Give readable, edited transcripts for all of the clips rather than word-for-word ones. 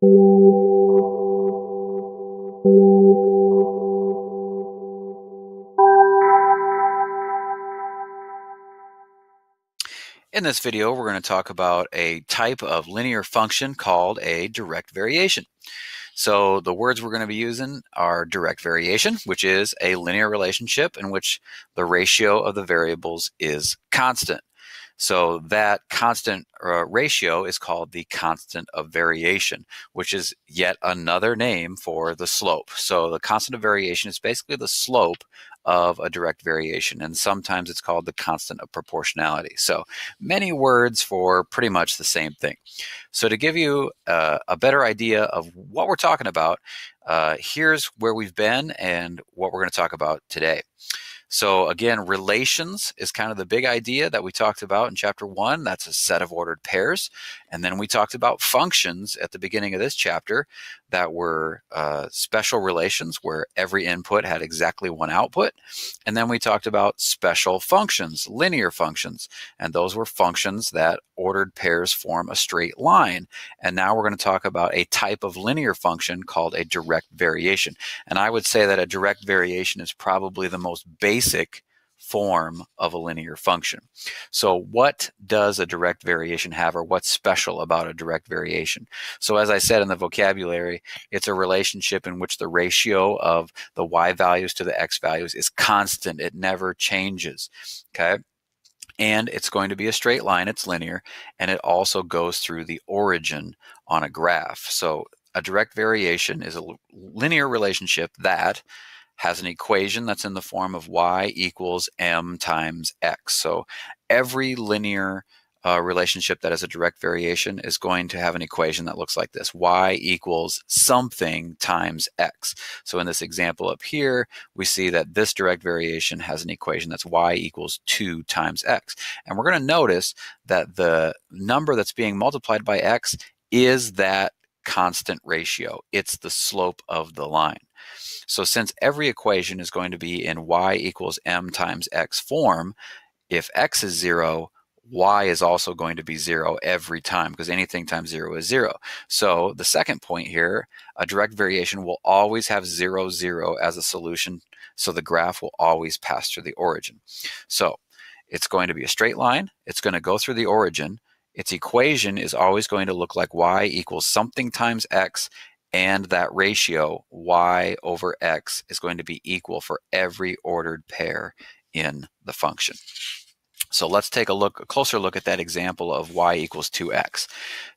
In this video, we're going to talk about a type of linear function called a direct variation. So the words we're going to be using are direct variation, which is a linear relationship in which the ratio of the variables is constant. So that constant ratio is called the constant of variation, which is yet another name for the slope. So the constant of variation is basically the slope of a direct variation, and sometimes it's called the constant of proportionality. So many words for pretty much the same thing. So to give you a better idea of what we're talking about, here's where we've been and what we're going to talk about today. So again, relations is kind of the big idea that we talked about in chapter 1. That's a set of ordered pairs. And then we talked about functions at the beginning of this chapter that were special relations where every input had exactly one output. And then we talked about special functions, linear functions. And those were functions that ordered pairs form a straight line. And now we're going to talk about a type of linear function called a direct variation. And I would say that a direct variation is probably the most basic form of a linear function. So what does a direct variation have, or what's special about a direct variation? So as I said in the vocabulary, it's a relationship in which the ratio of the y values to the x values is constant. It never changes, okay? And it's going to be a straight line, it's linear, and it also goes through the origin on a graph. So a direct variation is a linear relationship that has an equation that's in the form of y equals m times x. So every linear relationship that has a direct variation is going to have an equation that looks like this: y equals something times x. So in this example up here, we see that this direct variation has an equation that's y equals 2 times x. And we're going to notice that the number that's being multiplied by x is that constant ratio. It's the slope of the line. So since every equation is going to be in y equals m times x form, if x is 0, y is also going to be 0 every time, because anything times 0 is 0. So the second point here, a direct variation will always have 0, 0 as a solution, so the graph will always pass through the origin. So it's going to be a straight line, it's going to go through the origin, its equation is always going to look like y equals something times x, and that ratio, y over x, is going to be equal for every ordered pair in the function. So let's take a closer look at that example of y equals 2x.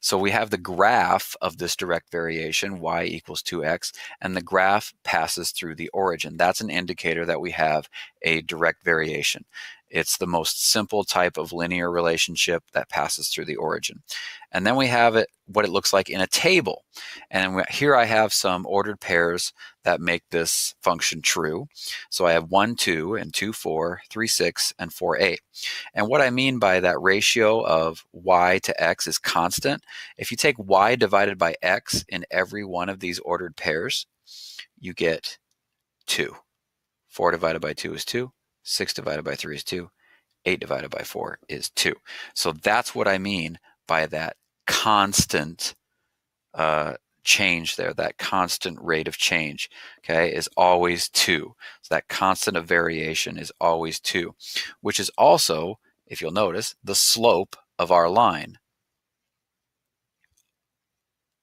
So we have the graph of this direct variation, y equals 2x, and the graph passes through the origin. That's an indicator that we have a direct variation. It's the most simple type of linear relationship that passes through the origin. And then we have what it looks like in a table. And here I have some ordered pairs that make this function true. So I have 1, 2, and 2, 4, 3, 6, and 4, 8. And what I mean by that ratio of y to x is constant. If you take y divided by x in every one of these ordered pairs, you get 2. 4 divided by 2 is 2. 6 divided by 3 is 2. 8 divided by 4 is 2. So that's what I mean by that constant change there, that constant rate of change, okay, is always 2. So that constant of variation is always 2, which is also, if you'll notice, the slope of our line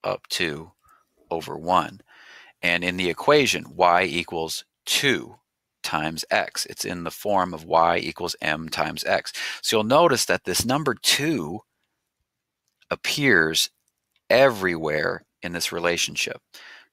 up 2 over 1. And in the equation, y equals 2 times x. It's in the form of y equals m times x. So you'll notice that this number 2 appears everywhere in this relationship.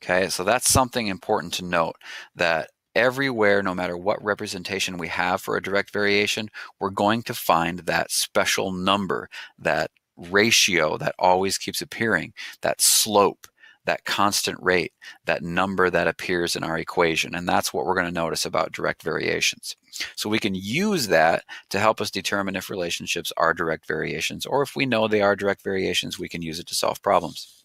Okay, so that's something important to note, that everywhere, no matter what representation we have for a direct variation, we're going to find that special number, that ratio that always keeps appearing, that slope, that constant rate, that number that appears in our equation. And that's what we're going to notice about direct variations. So we can use that to help us determine if relationships are direct variations, or if we know they are direct variations, we can use it to solve problems.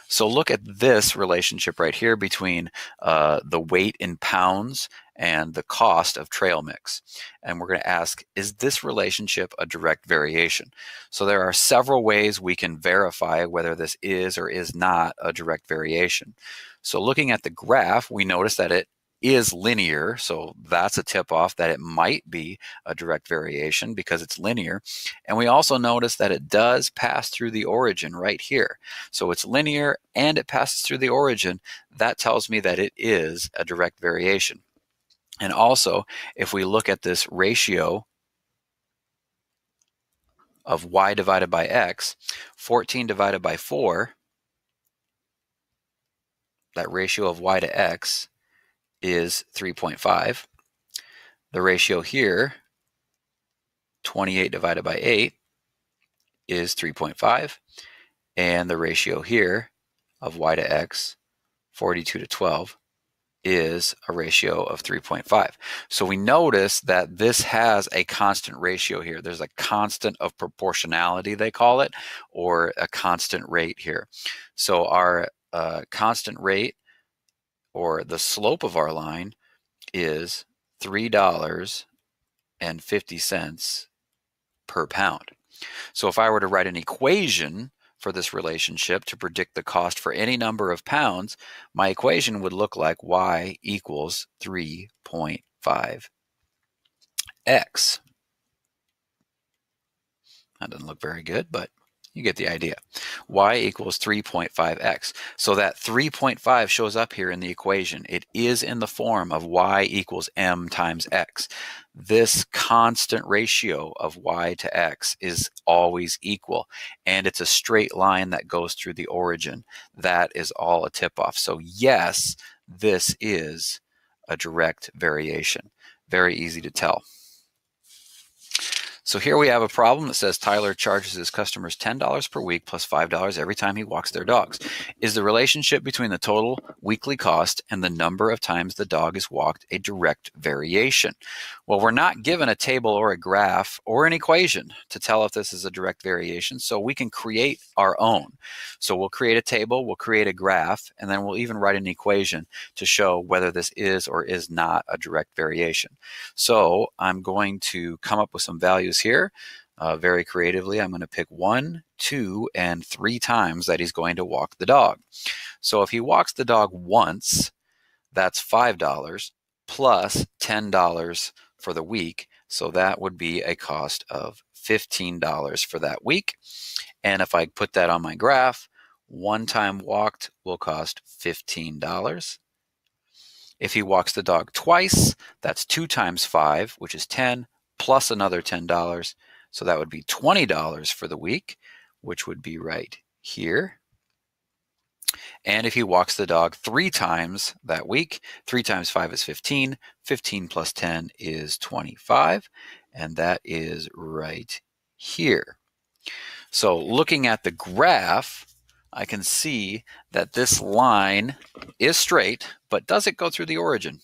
So look at this relationship right here between the weight in pounds and the cost of trail mix. And we're going to ask, is this relationship a direct variation? So there are several ways we can verify whether this is or is not a direct variation. So looking at the graph, we notice that it is linear, so that's a tip-off that it might be a direct variation because it's linear. And we also notice that it does pass through the origin right here. So it's linear and it passes through the origin. That tells me that it is a direct variation. And also, if we look at this ratio of y divided by x, 14 divided by 4, that ratio of y to x is 3.5. The ratio here, 28 divided by 8, is 3.5. And the ratio here of y to x, 42 to 12, is a ratio of 3.5. So we notice that this has a constant ratio here. There's a constant of proportionality, they call it, or a constant rate here. So our constant rate, or the slope of our line, is $3.50 per pound. So if I were to write an equation for this relationship to predict the cost for any number of pounds, my equation would look like y equals 3.5x. That doesn't look very good, but you get the idea. Y equals 3.5x. So that 3.5 shows up here in the equation. It is in the form of y equals m times x. This constant ratio of y to x is always equal, and it's a straight line that goes through the origin. That is all a tip-off. So yes, this is a direct variation. Very easy to tell. So here we have a problem that says Tyler charges his customers $10 per week plus $5 every time he walks their dogs. Is the relationship between the total weekly cost and the number of times the dog is walked a direct variation? Well, we're not given a table or a graph or an equation to tell if this is a direct variation, so we can create our own. So we'll create a table, we'll create a graph, and then we'll even write an equation to show whether this is or is not a direct variation. So I'm going to come up with some values here. Very creatively, I'm going to pick 1, 2, and 3 times that he's going to walk the dog. So if he walks the dog once, that's $5 plus $10 for the week. So that would be a cost of $15 for that week. And if I put that on my graph, 1 time walked will cost $15. If he walks the dog twice, that's 2 times 5, which is 10, plus another $10. So that would be $20 for the week, which would be right here. And if he walks the dog 3 times that week, 3 times 5 is 15. 15 plus 10 is 25. And that is right here. So looking at the graph, I can see that this line is straight, but does it go through the origin?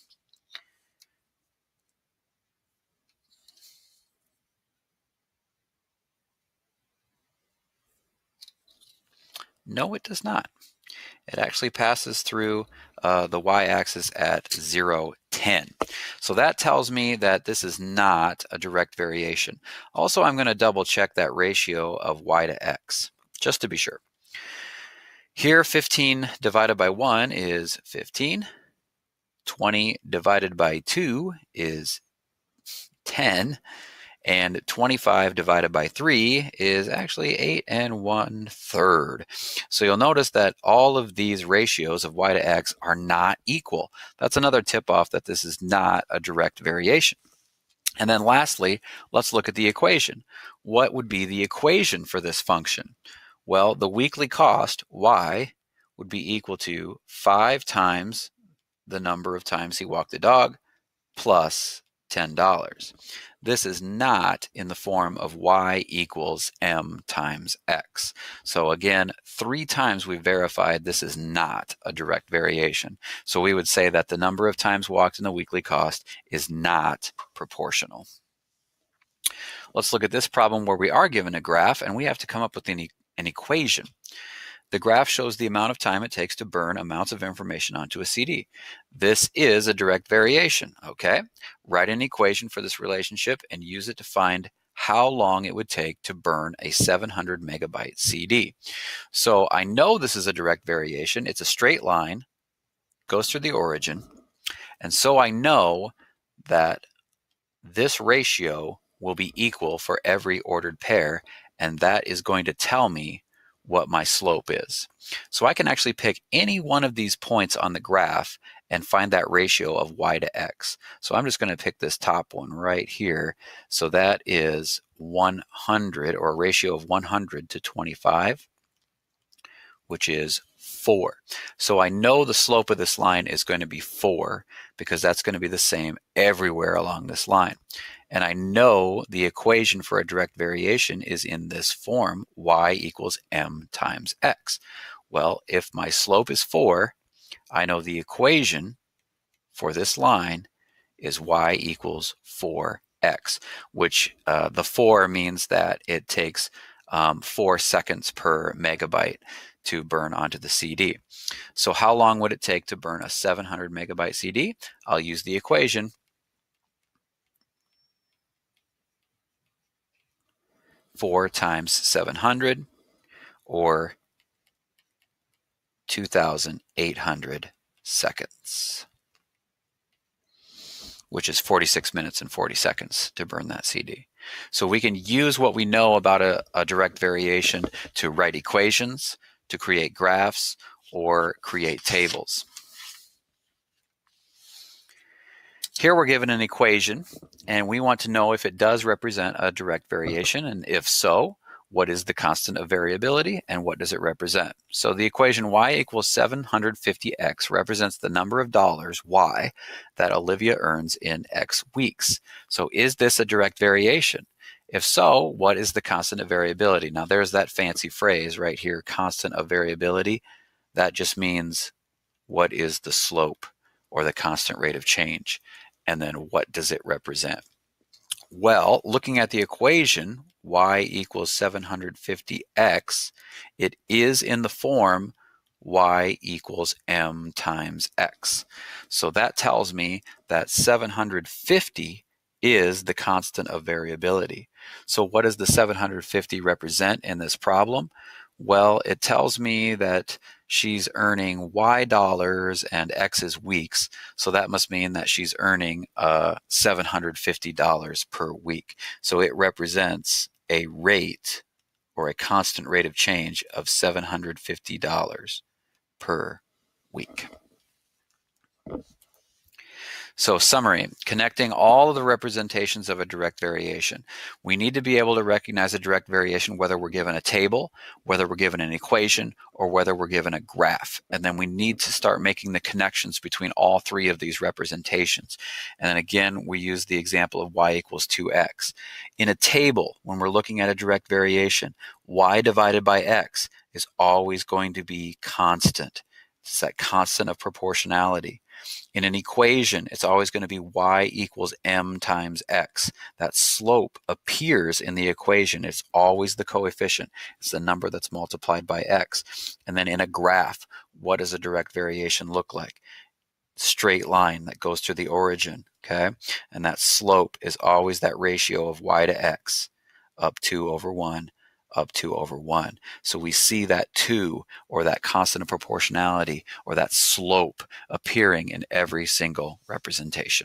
No, it does not. It actually passes through the y-axis at 0, 10. So that tells me that this is not a direct variation. Also, I'm going to double check that ratio of y to x, just to be sure. Here, 15 divided by 1 is 15. 20 divided by 2 is 10. And 25 divided by 3 is actually 8 1/3. So you'll notice that all of these ratios of y to x are not equal. That's another tip-off that this is not a direct variation. And then lastly, let's look at the equation. What would be the equation for this function? Well, the weekly cost, y, would be equal to 5 times the number of times he walked the dog plus $10. This is not in the form of y equals m times x. So again, 3 times we've verified this is not a direct variation. So we would say that the number of times walked in the weekly cost is not proportional. Let's look at this problem where we are given a graph and we have to come up with an equation. The graph shows the amount of time it takes to burn amounts of information onto a CD. This is a direct variation, okay? Write an equation for this relationship and use it to find how long it would take to burn a 700 megabyte CD. So I know this is a direct variation. It's a straight line, goes through the origin, and so I know that this ratio will be equal for every ordered pair, and that is going to tell me what my slope is. So I can actually pick any one of these points on the graph and find that ratio of y to x. So I'm just going to pick this top one right here. So that is 100, or a ratio of 100 to 25, which is 4. So I know the slope of this line is going to be 4 because that's going to be the same everywhere along this line. And I know the equation for a direct variation is in this form, y equals m times x. Well, if my slope is 4, I know the equation for this line is y equals 4x, which the 4 means that it takes 4 seconds per megabyte to burn onto the CD. So how long would it take to burn a 700 megabyte CD? I'll use the equation. 4 times 700, or 2,800 seconds, which is 46 minutes and 40 seconds to burn that CD. So we can use what we know about a direct variation to write equations, to create graphs, or create tables. Here we're given an equation, and we want to know if it does represent a direct variation, and if so, what is the constant of variability and what does it represent? So the equation y equals 750x represents the number of dollars, y, that Olivia earns in x weeks. So is this a direct variation? If so, what is the constant of variability? Now there's that fancy phrase right here, constant of variability. That just means what is the slope or the constant rate of change? And then what does it represent? Well, looking at the equation, y equals 750x, it is in the form y equals m times x. So that tells me that 750 is the constant of variability. So what does the 750 represent in this problem? Well, it tells me that she's earning y dollars and x is weeks. So that must mean that she's earning $750 per week. So it represents a rate, or a constant rate of change, of $750 per week. So summary, connecting all of the representations of a direct variation. We need to be able to recognize a direct variation whether we're given a table, whether we're given an equation, or whether we're given a graph. And then we need to start making the connections between all three of these representations. And then again, we use the example of y equals 2x. In a table, when we're looking at a direct variation, y divided by x is always going to be constant. It's that constant of proportionality. In an equation, it's always going to be y equals m times x. That slope appears in the equation. It's always the coefficient. It's the number that's multiplied by x. And then in a graph, what does a direct variation look like? Straight line that goes through the origin, okay? And that slope is always that ratio of y to x, up 2 over 1, up 2 over 1. So we see that 2, or that constant of proportionality, or that slope, appearing in every single representation.